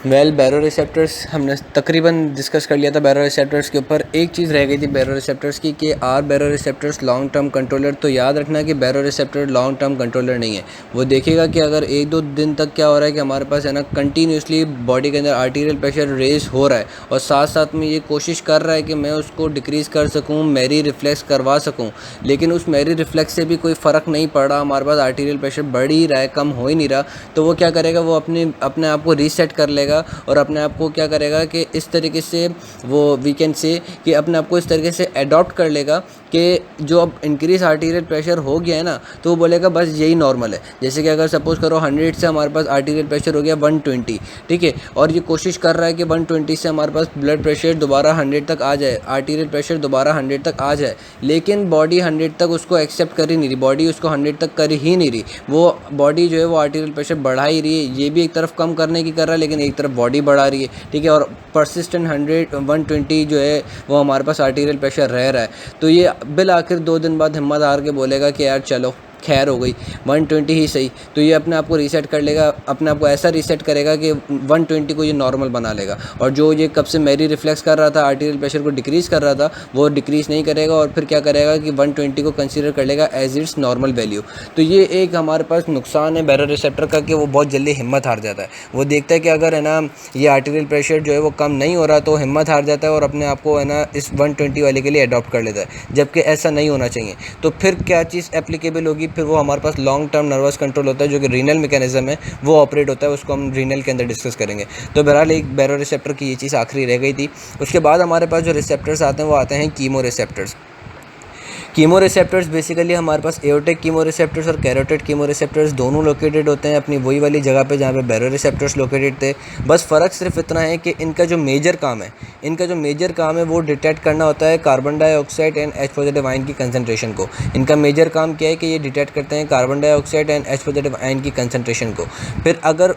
बैरो receptors हमने तकरीबन discuss कर लिया था बैरो रिसेप्टर्स के ऊपर। एक चीज़ रह गई थी बैरो रिसेप्टर्स की कि are baroreceptors long term controller. तो याद रखना कि baroreceptor long term controller नहीं है। वो देखेगा कि अगर 1-2 दिन तक क्या हो रहा है कि हमारे पास है ना कंटिन्यूसली बॉडी के अंदर आर्टीरियल प्रेशर रेज हो रहा है और साथ साथ में ये कोशिश कर रहा है कि मैं उसको डिक्रीज़ कर सकूँ, मैरी रिफ्लेक्स करवा सकूँ, लेकिन उस मैरी रिफ्लेक्स से भी कोई फ़र्क नहीं पड़ रहा, हमारे पास आर्टीरियल प्रेशर बढ़ ही रहा है, कम हो ही नहीं रहा। तो वो क्या करेगा, वो अपने आप को रीसेट कर लेगा और अपने आप को क्या करेगा कि इस तरीके से वो वी कैन से कि अपने आप को इस तरीके से अडॉप्ट कर लेगा कि जो अब इंक्रीज आर्टीरियल प्रेशर हो गया है ना, तो वो बोलेगा बस यही नॉर्मल है। जैसे कि अगर सपोज़ करो 100 से हमारे पास आर्टीरियल प्रेशर हो गया 120, ठीक है, और ये कोशिश कर रहा है कि 120 से हमारे पास ब्लड प्रेशर दोबारा 100 तक आ जाए, आर्टीरियल प्रेशर दोबारा 100 तक आ जाए, लेकिन बॉडी 100 तक उसको एक्सेप्ट कर ही नहीं रही, बॉडी उसको 100 तक कर ही नहीं रही। वो बॉडी जो है वो आर्टीरियल प्रेशर बढ़ा ही रही है, ये भी एक तरफ कम करने की कर रहा है लेकिन एक तरफ बॉडी बढ़ा रही है, ठीक है, और परसिस्टेंट 120 जो है वो हमारे पास आर्टीरियल प्रेशर रह रहा है। तो ये बिल आखिर 2 दिन बाद हिम्मत हार के बोलेगा कि यार चलो खैर हो गई 120 ही सही। तो ये अपने आप को रीसेट कर लेगा, अपने आप को ऐसा रीसेट करेगा कि 120 को ये नॉर्मल बना लेगा, और जो ये कब से मैरी रिफ्लेक्स कर रहा था, आर्टीरियल प्रेशर को डिक्रीज़ कर रहा था, वो डिक्रीज़ नहीं करेगा और फिर क्या करेगा कि 120 को कंसीडर कर लेगा एज इट्स नॉर्मल वैल्यू। तो ये एक हमारे पास नुकसान है बैरो रिसेप्टर का कि वो बहुत जल्दी हिम्मत हार जाता है। वो देखता है कि अगर है ना ये आर्टीरियल प्रेशर जो है वो कम नहीं हो रहा तो हिम्मत हार जाता है और अपने आप को है ना इस 120 वाले के लिए अडॉप्ट कर लेता है, जबकि ऐसा नहीं होना चाहिए। तो फिर क्या चीज़ एप्लीकेबल होगी, फिर वो हमारे पास लॉन्ग टर्म नर्वस कंट्रोल होता है जो कि रीनल मैकेनिज्म है, वो ऑपरेट होता है, उसको हम रीनल के अंदर डिस्कस करेंगे। तो बहरहाल एक बैरो रिसेप्टर की ये चीज़ आखिरी रह गई थी। उसके बाद हमारे पास जो रिसेप्टर्स आते हैं वो आते हैं chemo receptors. Chemo receptors basically हमारे पास एओर्टिक कीमो रिसेप्टर्स और कैरोटिड कीमो रिसेप्टर्स दोनों लोकेटेड होते हैं अपनी वही वाली जगह पे जहाँ पे बैरो रिसेप्टर्स लोकेटेड थे। बस फ़र्क सिर्फ इतना है कि इनका जो मेजर काम है वो डिटेक्ट करना होता है carbon dioxide and H positive ion की कंसनट्रेशन को। इनका मेजर काम क्या है कि ये डिटेक्ट करते हैं carbon dioxide and H positive ion की कंसनट्रेशन को। फिर अगर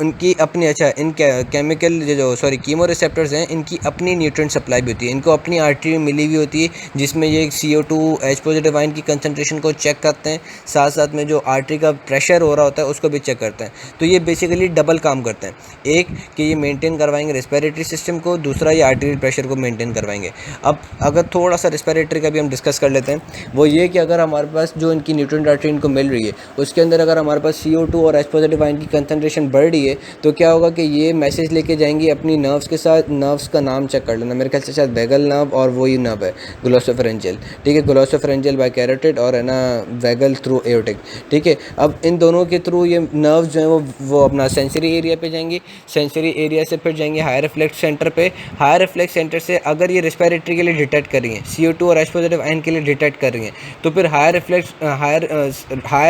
उनकी अपनी इन केमिकल कीमो रिसेप्टर्स हैं, इनकी अपनी न्यूट्रिएंट सप्लाई भी होती है, इनको अपनी आर्टरी मिली हुई होती है जिसमें ये CO2 H पॉजिटिव आयन की कंसंट्रेशन को चेक करते हैं, साथ साथ में जो आर्टरी का प्रेशर हो रहा होता है उसको भी चेक करते हैं। तो ये बेसिकली डबल काम करते हैं, एक कि ये मेंटेन करवाएंगे रेस्पिरेटरी सिस्टम को, दूसरा ये आर्टरियल प्रेशर को मेंटेन करवाएंगे। अब अगर थोड़ा सा रेस्पिरेटरी का भी हम डिस्कस कर लेते हैं, वो ये कि अगर हमारे पास जो इनकी न्यूट्रिएंट आर्टरी इनको मिल रही है उसके अंदर अगर हमारे पास CO2 और H पॉजिटिव आयन की कंसंट्रेशन बढ़ रही है तो क्या होगा कि ये मैसेज लेके जाएंगी अपनी नर्व्स के साथ। नर्व्स का नाम चेक कर लेना, मेरे ख्याल से शायद वैगल नर्व और वही नर्व है ग्लोसोफेरेंजियल, ठीक है, ग्लोसोफेरेंजियल बाय कैरोटिड और है ना वैगल थ्रू एओर्टिक, ठीक है। अब इन दोनों के थ्रू ये नर्व्स जो हैं वो अपना सेंसरी एरिया पे जाएंगी, सेंसरी एरिया से फिर जाएंगे हायर रिफ्लेक्स सेंटर पे। हायर रिफ्लेक्स सेंटर से अगर ये रेस्पिरेटरी के लिए डिटेक्ट कर रही हैं, CO2 और H पॉजिटिव आयन के लिए डिटेक्ट कर रही हैं, तो फिर हायर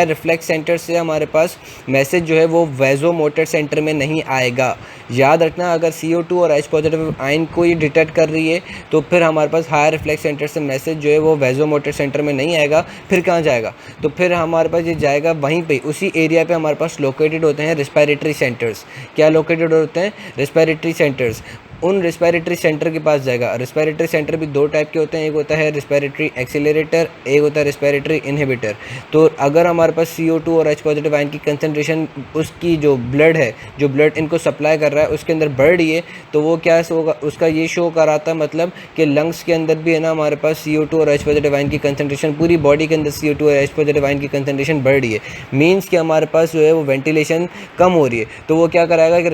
रिफ्लेक्स सेंटर से हमारे पास मैसेज जो है वो वैज़ोमोटर सेंटर में नहीं आएगा। याद रखना, अगर CO2 और H पॉजिटिव आयन को ये डिटेक्ट कर रही है तो फिर हमारे पास हायर रिफ्लेक्स सेंटर से मैसेज जो है वो वैज़ोमोटर सेंटर में नहीं आएगा। फिर कहाँ जाएगा, तो फिर हमारे पास ये जाएगा वहीं पे, उसी एरिया पे हमारे पास लोकेटेड होते हैं रेस्पिरेटरी सेंटर्स। क्या लोकेटेड होते हैं? Respiratory centres. उन रेस्पिरेटरी सेंटर के पास जाएगा। रेस्पिरेटरी सेंटर भी दो टाइप के होते हैं, एक होता है रेस्पिरेटरी एक्सीलरेटर, एक होता है रेस्पिरेटरी इनहिबिटर। तो अगर हमारे पास CO2 और H पॉजिटिव आयन की कंसंट्रेशन उसकी जो ब्लड है, जो ब्लड इनको सप्लाई कर रहा है उसके अंदर बढ़ रही है, तो वो क्या होगा, उसका ये शो कराता है मतलब कि लंग्स के अंदर भी है ना हमारे पास CO2 और H पॉजिटिव आयन की कंसंट्रेशन, पूरी बॉडी के अंदर CO2 और H पॉजिटिव आयन की कंसंट्रेशन बढ़ रही है। मीन्स कि हमारे पास जो है वो वेंटिलेशन कम हो रही है। तो वो क्या कराएगा कि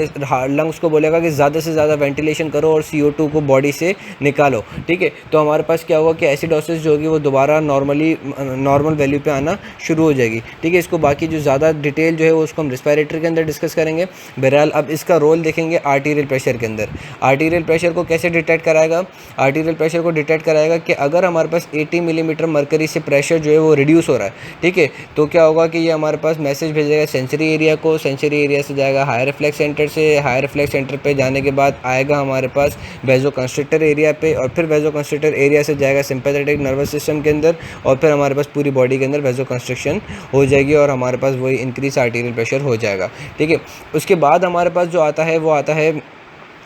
लंग्स को बोलेगा कि ज़्यादा से ज़्यादा वेंटिलेशन करो और CO2 को बॉडी से निकालो, ठीक है। तो हमारे पास क्या होगा कि एसिडोसिस जो होगी वो दोबारा नॉर्मल वैल्यू पे आना शुरू हो जाएगी, ठीक है। इसको बाकी जो ज़्यादा डिटेल जो है वो उसको हम रेस्पिरेटरी के अंदर डिस्कस करेंगे। बहरहाल अब इसका रोल देखेंगे आर्टीरियल प्रेशर के अंदर। आर्टीरियल प्रेशर को कैसे डिटेक्ट कराएगा? आर्टीरियल प्रेशर को डिटेक्ट कराएगा कि अगर हमारे पास 80 मिलीमीटर मरकरी से प्रेशर जो है वो रिड्यूस हो रहा है, ठीक है, तो क्या होगा कि ये हमारे पास मैसेज भेजेगा सेंसरी एरिया को, सेंसरी एरिया से जाएगा हायर रिफ्लेक्स सेंटर, से हायर रिफ्लेक्स सेंटर पे जाने के बाद आएगा हमारे पास वैज़ोकंस्ट्रिक्टर एरिया पे, और फिर वैज़ोकंस्ट्रिक्टर एरिया से जाएगा सिंपैथेटिक नर्वस सिस्टम के अंदर, और फिर हमारे पास पूरी बॉडी के अंदर वैज़ोकंस्ट्रिक्शन हो जाएगी और हमारे पास वही इंक्रीज आर्टीरियल प्रेशर हो जाएगा, ठीक है। उसके बाद हमारे पास जो आता है वो आता है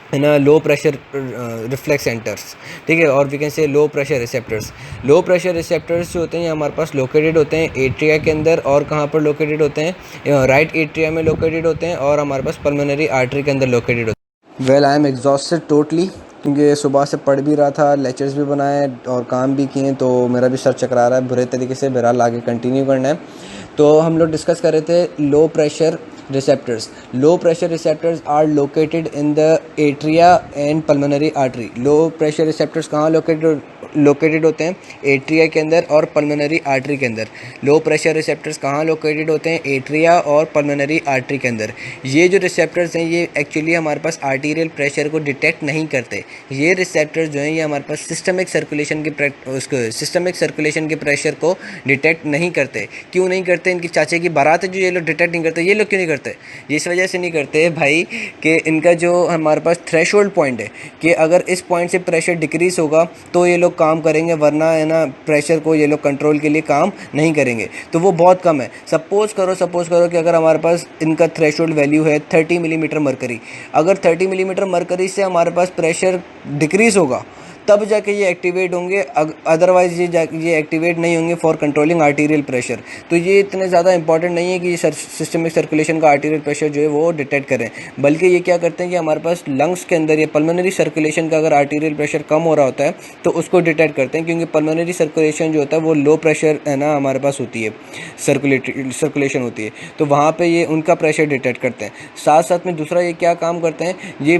है ना लो प्रेशर रिफ्लेक्स सेंटर्स, ठीक है, और we can say low pressure receptors. Low pressure receptors जो होते हैं ये हमारे पास लोकेटेड होते हैं एट्रिया के अंदर, और कहाँ पर लोकेटेड होते हैं, राइट एट्रिया में लोकेटेड होते हैं, और हमारे पास पल्मोनरी आर्टरी के अंदर लोकेटेड होते हैं। Well I am exhausted totally, क्योंकि सुबह से पढ़ भी रहा था, लेक्चर्स भी बनाए और काम भी किए, तो मेरा भी सर चकरा रहा है बुरे तरीके से। बहरहाल आगे कंटिन्यू करना है। तो हम लोग डिस्कस कर रहे थे low pressure receptors. Low pressure receptors are located in the atria and pulmonary artery. Low pressure receptors कहाँ लोकेटेड होते हैं? एट्रिया के अंदर और पल्मोनरी आर्टरी के अंदर। लो प्रेशर रिसेप्टर्स कहाँ लोकेटेड होते हैं? एट्रिया और पल्मोनरी आर्टरी के अंदर। ये जो रिसेप्टर्स हैं ये एक्चुअली हमारे पास आर्टीरियल प्रेशर को डिटेक्ट नहीं करते। ये रिसेप्टर्स जो हैं ये हमारे पास सिस्टमिक सर्कुलेशन के प्रेशर को डिटेक्ट नहीं करते। क्यों नहीं करते? इनकी चाचे की बारात है जो ये लोग डिटेक्ट नहीं करते। ये लोग क्यों नहीं करते? इस वजह से नहीं करते भाई कि इनका जो हमारे पास थ्रेशोल्ड पॉइंट है कि अगर इस पॉइंट से प्रेशर डिक्रीज होगा तो ये लोग काम करेंगे, वरना है ना प्रेशर को ये लोग कंट्रोल के लिए काम नहीं करेंगे। तो वो बहुत कम है। सपोज़ करो कि अगर हमारे पास इनका थ्रेशोल्ड वैल्यू है 30 मिलीमीटर मरकरी। अगर 30 मिलीमीटर मरकरी से हमारे पास प्रेशर डिक्रीज़ होगा तब जाके ये एक्टिवेट होंगे, अदरवाइज़ ये एक्टिवेट नहीं होंगे फॉर कंट्रोलिंग आर्टीरियल प्रेशर। तो ये इतने ज़्यादा इंपॉर्टेंट नहीं है कि ये सिस्टमिक सर्कुलेशन का आर्टीरियल प्रेशर जो है वो डिटेक्ट करें, बल्कि ये क्या करते हैं कि हमारे पास लंग्स के अंदर या पल्मोनरी सर्कुलेशन का अगर आर्टीरियल प्रेशर कम हो रहा होता है तो उसको डिटेक्ट करते हैं, क्योंकि पल्मोनरी सर्कुलेशन जो होता है वो लो प्रेशर है ना हमारे पास होती है, सर्कुलेशन होती है, तो वहाँ पर ये उनका प्रेशर डिटेक्ट करते हैं। साथ साथ में दूसरा ये क्या काम करते हैं? ये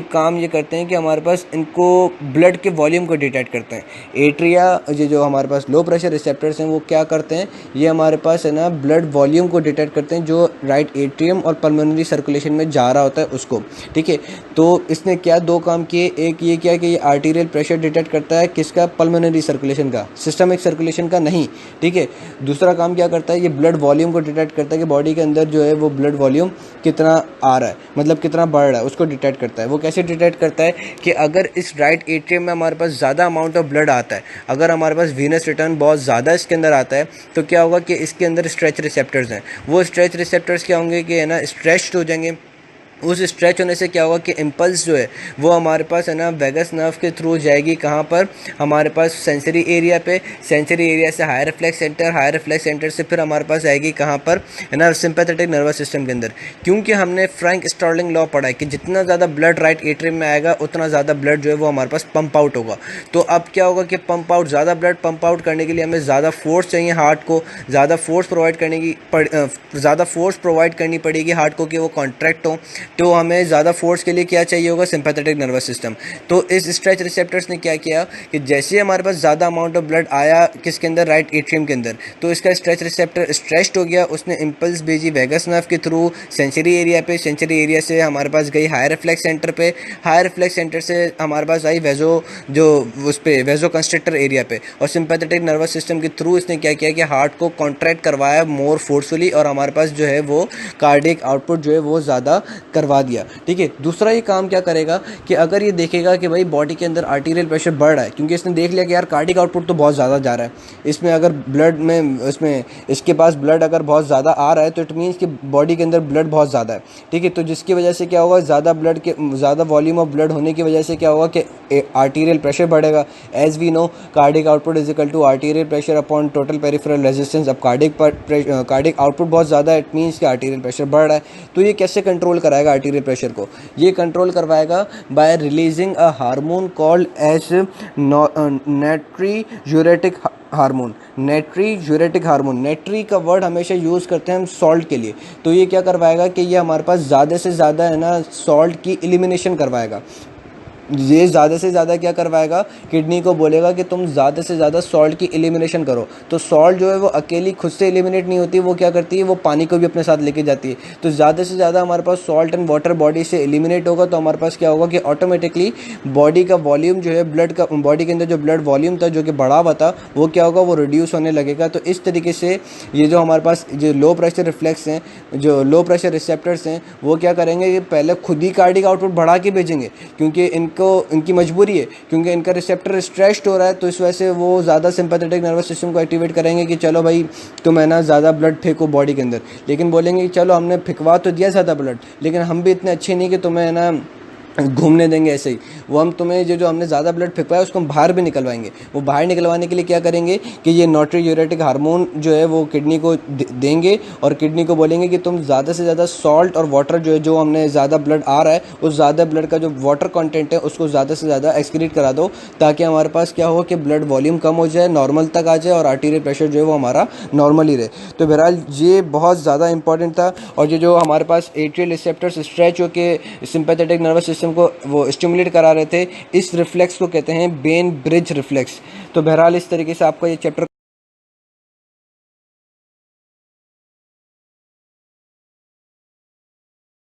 करते हैं कि हमारे पास इनको ब्लड के वॉल्यूम को डिटेक्ट करते हैं। एट्रिया जो हमारे पास लो प्रेशर रिसेप्टर्स हैं वो क्या करते हैं? ये हमारे पास है ना ब्लड वॉल्यूम को डिटेक्ट करते हैं जो राइट एट्रियम और पल्मोनरी सर्कुलेशन में जा रहा होता है उसको, ठीक है। तो इसने क्या दो काम किए? एक ये किया कि ये आर्टीरियल प्रेशर डिटेक्ट करता है, किसका? पल्मोनरी सर्कुलेशन का, सिस्टमिक सर्कुलेशन का नहीं, ठीक है। दूसरा काम क्या करता है? ये ब्लड वॉल्यूम को डिटेक्ट करता है कि बॉडी के अंदर जो है वो ब्लड वॉल्यूम कितना आ रहा है, मतलब कितना बढ़ रहा है, उसको डिटेक्ट करता है। वो कैसे डिटेक्ट करता है? कि अगर इस राइट एट्रियम में हमारे पास ज़्यादा अमाउंट ऑफ ब्लड आता है, अगर हमारे पास वीनस रिटर्न बहुत ज़्यादा इसके अंदर आता है, तो क्या होगा कि इसके अंदर स्ट्रेच रिसेप्टर्स हैं। वो स्ट्रेच रिसेप्टर्स क्या होंगे कि है ना स्ट्रेच्ड हो जाएंगे। उस स्ट्रेच होने से क्या होगा कि इम्पल्स जो है वो हमारे पास है ना वेगस नर्व के थ्रू जाएगी। कहाँ पर? हमारे पास सेंसरी एरिया पे। सेंसरी एरिया से हायर रिफ्लेक्स सेंटर से फिर हमारे पास आएगी कहाँ पर? है ना सिंपैथेटिक नर्वस सिस्टम के अंदर। क्योंकि हमने फ्रैंक स्टर्लिंग लॉ पढ़ा है कि जितना ज़्यादा ब्लड राइट एट्रियम में आएगा उतना ज़्यादा ब्लड जो है वो हमारे पास पंप आउट होगा। तो अब क्या होगा कि ज़्यादा ब्लड पंप आउट करने के लिए हमें ज़्यादा फोर्स चाहिए, हार्ट को ज़्यादा फोर्स प्रोवाइड करनी पड़ेगी हार्ट को कि वो कॉन्ट्रैक्ट हो। तो हमें ज़्यादा फोर्स के लिए क्या चाहिए होगा? Sympathetic nervous system. तो इस स्ट्रेच रिसेप्टर्स ने क्या किया कि जैसे ही हमारे पास ज़्यादा अमाउंट ऑफ ब्लड आया किसके अंदर? राइट एट्रियम के अंदर, तो इसका स्ट्रेच रिसेप्टर स्ट्रेच्ड हो गया, उसने इंपल्स भेजी वेगस नर्व के थ्रू सेंसरी एरिया पे। सेंसरी एरिया से हमारे पास गई हायर रिफ्लेक्स सेंटर पे। हायर रिफ्लेक्स सेंटर से हमारे पास आई वेजो कंस्ट्रिक्टर एरिया पे, और सिंपैथेटिक नर्वस सिस्टम के थ्रू इसने क्या किया कि हार्ट को कॉन्ट्रैक्ट करवाया मोर फोर्सफुली, और हमारे पास जो है वो कार्डियक आउटपुट जो है वो ज़्यादा करवा दिया, ठीक है। दूसरा ये काम क्या करेगा कि अगर ये देखेगा कि भाई बॉडी के अंदर आर्टीरियल प्रेशर बढ़ रहा है, क्योंकि इसने देख लिया कि यार कार्डियक आउटपुट तो बहुत ज़्यादा जा रहा है इसमें, अगर ब्लड में इसमें इसके पास ब्लड अगर बहुत ज़्यादा आ रहा है तो इट मीन्स कि बॉडी के अंदर ब्लड बहुत ज़्यादा है, ठीक है। तो जिसकी वजह से क्या होगा? ज़्यादा वॉल्यूम ऑफ ब्लड होने की वजह से क्या होगा कि आर्टीरियल प्रेशर बढ़ेगा। As we know cardiac output is equal to arterial pressure upon total peripheral resistance. अब कार्डियक आउटपुट बहुत ज़्यादा है, इट मीन्स कि आर्टीरियल प्रेशर बढ़ रहा है। तो ये कैसे कंट्रोल कराएगा आर्टीरियल प्रेशर को? ये कंट्रोल करवाएगा by releasing a hormone called as natriuretic hormone. नाइट्री का वर्ड हमेशा यूज़ करते हैं हम सॉल्ट के लिए। तो ये क्या करवाएगा कि ये हमारे पास ज़्यादा से ज़्यादा है ना सॉल्ट की एलिमिनेशन करवाएगा। ये ज़्यादा से ज़्यादा क्या करवाएगा? किडनी को बोलेगा कि तुम ज़्यादा से ज़्यादा सॉल्ट की एलिमिनेशन करो। तो सॉल्ट जो है वो अकेली खुद से एलिमिनेट नहीं होती, वो क्या करती है? वो पानी को भी अपने साथ लेके जाती है। तो ज़्यादा से ज़्यादा हमारे पास सॉल्ट एंड वाटर बॉडी से एलिमिनेट होगा, तो हमारे पास क्या होगा कि ऑटोमेटिकली बॉडी का वॉल्यूम जो है बॉडी के अंदर जो ब्लड वॉल्यूम था जो कि बढ़ा हुआ था वो क्या होगा? वो रिड्यूस होने लगेगा। तो इस तरीके से ये जो हमारे पास जो लो प्रेशर रिफ्लेक्स हैं, जो लो प्रेशर रिसेप्टर्स हैं, वो क्या करेंगे कि पहले खुद ही कार्डियक आउटपुट बढ़ा के भेजेंगे, क्योंकि इनकी मजबूरी है, क्योंकि इनका रिसेप्टर स्ट्रेच्ड हो रहा है। तो इस वजह से वो ज़्यादा सिंपैथेटिक नर्वस सिस्टम को एक्टिवेट करेंगे कि चलो भाई तुम है ना ज़्यादा ब्लड फेंको बॉडी के अंदर। लेकिन बोलेंगे कि चलो हमने फेंकवा तो दिया ज़्यादा ब्लड, लेकिन हम भी इतने अच्छे नहीं कि तुम्हें है ना घूमने देंगे ऐसे ही। वो हम तुम्हें जो हमने ज़्यादा ब्लड फेंकवाया उसको हम बाहर भी निकलवाएंगे। वो बाहर निकलवाने के लिए क्या करेंगे कि ये नाइट्रोयूरेटिक हार्मोन जो है वो किडनी को देंगे, और किडनी को बोलेंगे कि तुम ज़्यादा से ज़्यादा सॉल्ट और वाटर जो है, जो हमने ज़्यादा ब्लड आ रहा है उस ज़्यादा ब्लड का जो वाटर कंटेंट है उसको ज़्यादा से ज़्यादा एक्सक्रीट करा दो, ताकि हमारे पास क्या हो कि ब्लड वॉल्यूम कम हो जाए, नॉर्मल तक आ जाए और आर्टीरियल प्रेशर जो है वो हमारा नॉर्मल ही रहे। तो बहरहाल ये बहुत ज़्यादा इंपॉर्टेंट था। और ये जो हमारे पास एट्रियल रिसेप्टर्स स्ट्रेच होकर सिंपैथेटिक नर्वस सिस्टम को वो स्टिमुलेट करा रहे थे, इस रिफ्लेक्स को कहते हैं बेन ब्रिज रिफ्लेक्स। तो बहरहाल इस तरीके से आपका ये चैप्टर